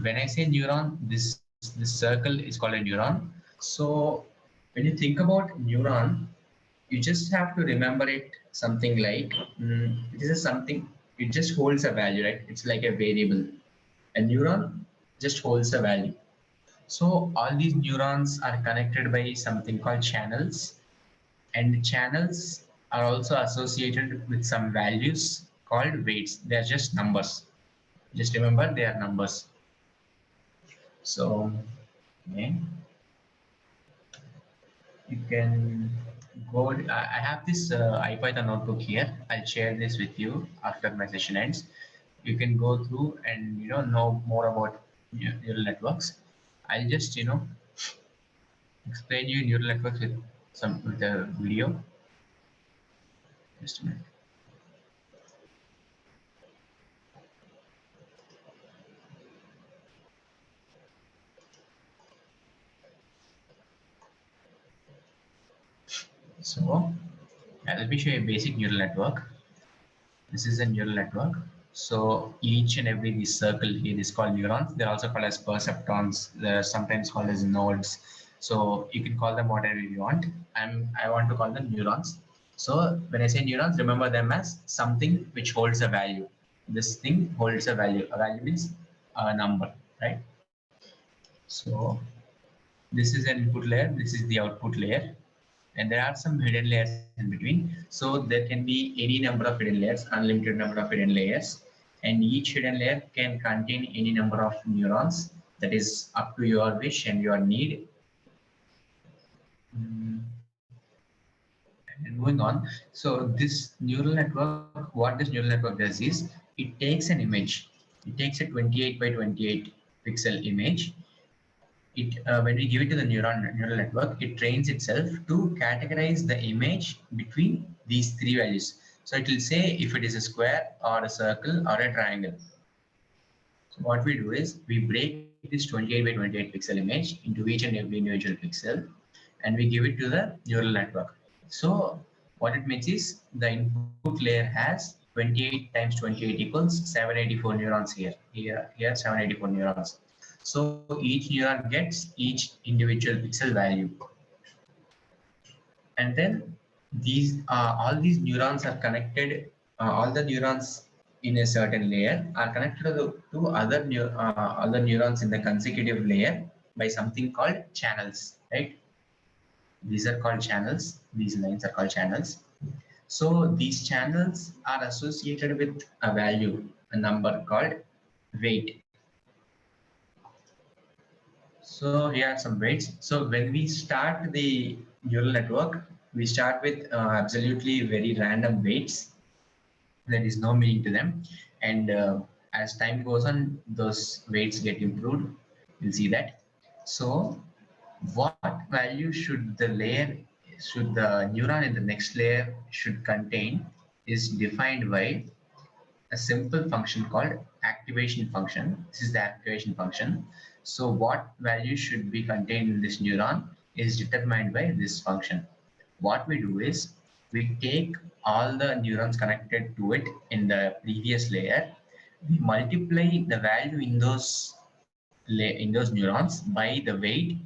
when I say neuron, this circle is called a neuron. So when you think about neuron, you just have to remember it something like this is something, it just holds a value, right? It's like a variable. A neuron just holds a value. So all these neurons are connected by something called channels, and channels are also associated with some values called weights. They're just numbers. Just remember they are numbers. So okay, you can go. I have this IPython notebook here. I'll share this with you after my session ends. You can go through and know more about neural networks. I'll just explain you neural networks with a video. Just a minute. So let me show you a basic neural network. This is a neural network. So each and every this circle here is called neurons. They're also called as perceptrons. They're sometimes called as nodes. So you can call them whatever you want. I want to call them neurons. So when I say neurons, remember them as something which holds a value. This thing holds a value. A value means a number, right? So this is an input layer. This is the output layer. And there are some hidden layers in between. So there can be any number of hidden layers, unlimited number of hidden layers. And each hidden layer can contain any number of neurons. That is up to your wish and your need. And moving on. So this neural network, what this neural network does is, it takes an image. It takes a 28 by 28 pixel image. When we give it to the neural network, it trains itself to categorize the image between these three values. So it will say if it is a square or a circle or a triangle. So what we do is we break this 28 by 28 pixel image into each and every individual pixel, and we give it to the neural network. So what it means is the input layer has 28 times 28 equals 784 neurons here. Here 784 neurons. So each neuron gets each individual pixel value. And then all these neurons are connected, all the neurons in a certain layer are connected to other neurons in the consecutive layer by something called channels, right? These are called channels. These lines are called channels. So these channels are associated with a value, a number called weight. So here are some weights. So when we start the neural network, we start with absolutely very random weights. There is no meaning to them. And as time goes on, those weights get improved. You'll see that. So what value should the neuron in the next layer should contain is defined by a simple function called activation function. This is the activation function. So what value should be contained in this neuron is determined by this function. What we do is we take all the neurons connected to it in the previous layer, we multiply the value in those neurons by the weight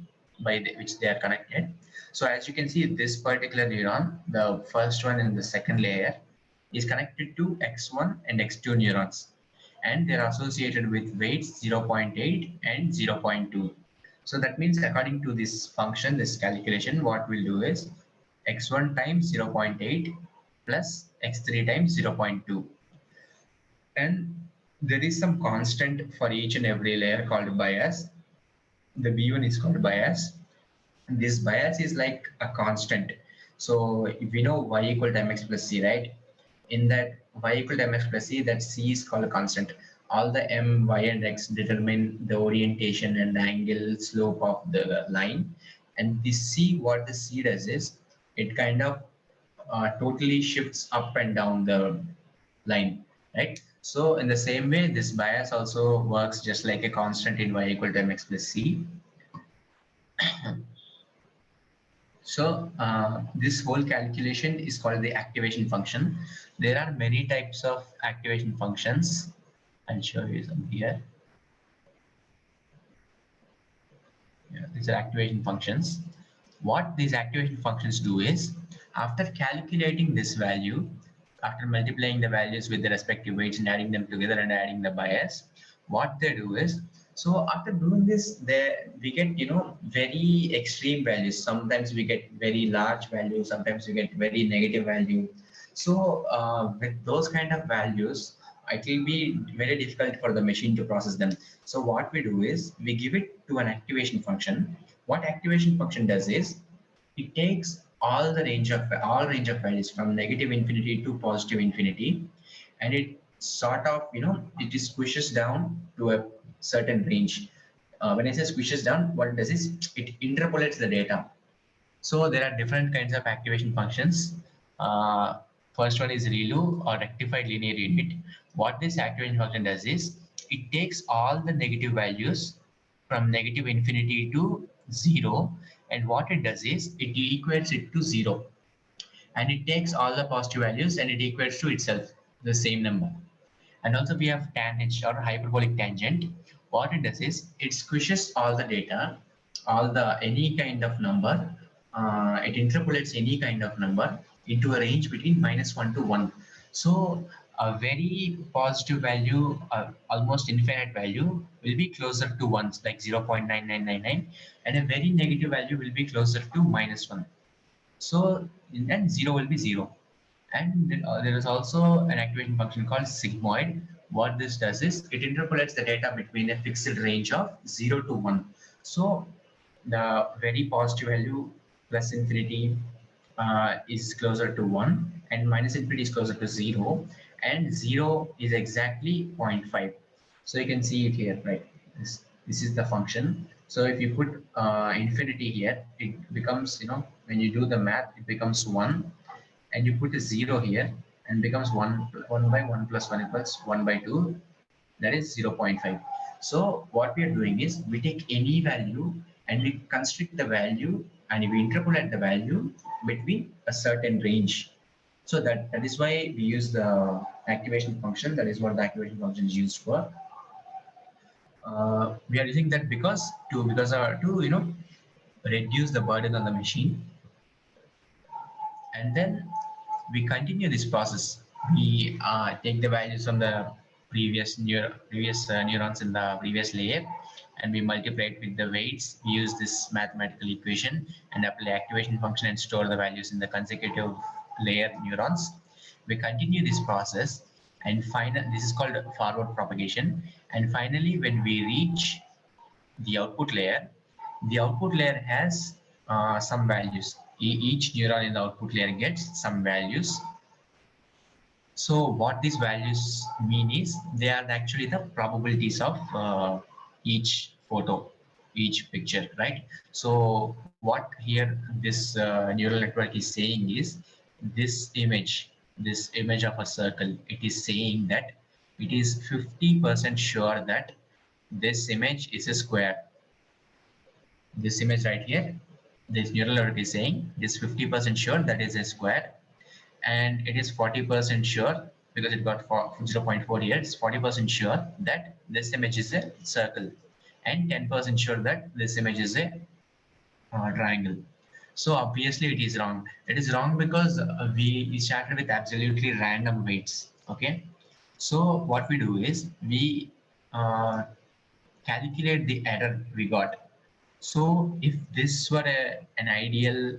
which they are connected. So as you can see, this particular neuron, the first one in the second layer, is connected to X1 and X2 neurons, and they're associated with weights 0.8 and 0.2. So that means according to this function, this calculation, what we'll do is X1 times 0.8 plus X3 times 0.2. And there is some constant for each and every layer called bias. The B1 is called bias. This bias is like a constant. So if we know y equal to mx plus c, right? In that y equal to mx plus c, that c is called a constant. All the m, y, and x determine the orientation and the angle slope of the line. And this c, what the c does is, it kind of totally shifts up and down the line, right? So in the same way, this bias also works just like a constant in y equal to mx plus c. So this whole calculation is called the activation function. There are many types of activation functions. I'll show you some here. these are activation functions. What these activation functions do is, after calculating this value, after multiplying the values with the respective weights and adding them together and adding the bias, what they do is, so after doing this, we get, very extreme values. Sometimes we get very large value, sometimes we get very negative value. So with those kind of values, it will be very difficult for the machine to process them. So what we do is, we give it to an activation function. What activation function does is, it takes all range of values from negative infinity to positive infinity, and it sort of, it is squishes down to a certain range. When I say squishes down, what it does is, it interpolates the data. So there are different kinds of activation functions. Uh, First one is ReLU, or rectified linear unit. What this activation function does is, it takes all the negative values from negative infinity to 0, and what it does is, it equates it to 0, and it takes all the positive values and it equates to itself the same number. And also we have tanh, or hyperbolic tangent. What it does is, it squishes all the data, any kind of number. It interpolates any kind of number into a range between -1 to 1. So a very positive value, almost infinite value, will be closer to 1, like 0.9999, and a very negative value will be closer to -1. So in that, 0 will be 0. And there is also an activation function called sigmoid. What this does is, it interpolates the data between a fixed range of 0 to 1. So the very positive value plus infinity is closer to 1, and minus infinity is closer to 0, and 0 is exactly zero point 0.5. So you can see it here, right? This is the function. So if you put infinity here, it becomes, when you do the math, it becomes 1, and you put a 0 here, and becomes 1 by 1 plus 1 equals 1 by 2, that is 0 0.5. So what we are doing is, we take any value and we constrict the value, and we interpolate the value between a certain range. So that is why we use the activation function. That is what the activation function is used for. We are using that to reduce the burden on the machine. And then we continue this process. We take the values from the previous neurons in the previous layer, and we multiply it with the weights. We use this mathematical equation and apply activation function and store the values in the consecutive layer neurons. We continue this process, and this is called forward propagation. And finally, when we reach the output layer has some values. Each neuron in the output layer gets some values. So what these values mean is, they are actually the probabilities of each photo, each picture, right? So what here this neural network is saying is, this image of a circle, it is saying that it is 50% sure that this image is a square. This image right here, this neural network is saying it is 50% sure that is a square, and it is 40% sure, because it got 0.4 here, it's 40% sure that this image is a circle, and 10% sure that this image is a triangle. So obviously it is wrong. It is wrong because we started with absolutely random weights. Okay, so what we do is, we calculate the error we got. So if this were an ideal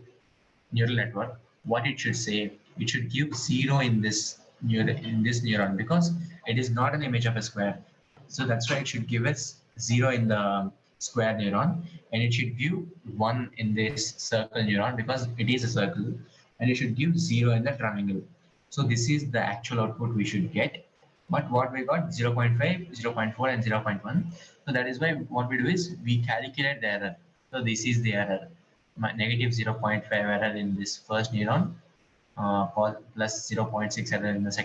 neural network, what it should say, it should give 0 in this neuron, because it is not an image of a square. So that's why it should give us 0 in the square neuron, and it should give 1 in this circle neuron, because it is a circle, and it should give 0 in the triangle. So this is the actual output we should get. But what we got, 0 0.5, 0 0.4, and 0 0.1. So that is why what we do is, we calculate the error. So this is the error, negative 0 0.5 error in this first neuron, plus 0.6 error in the second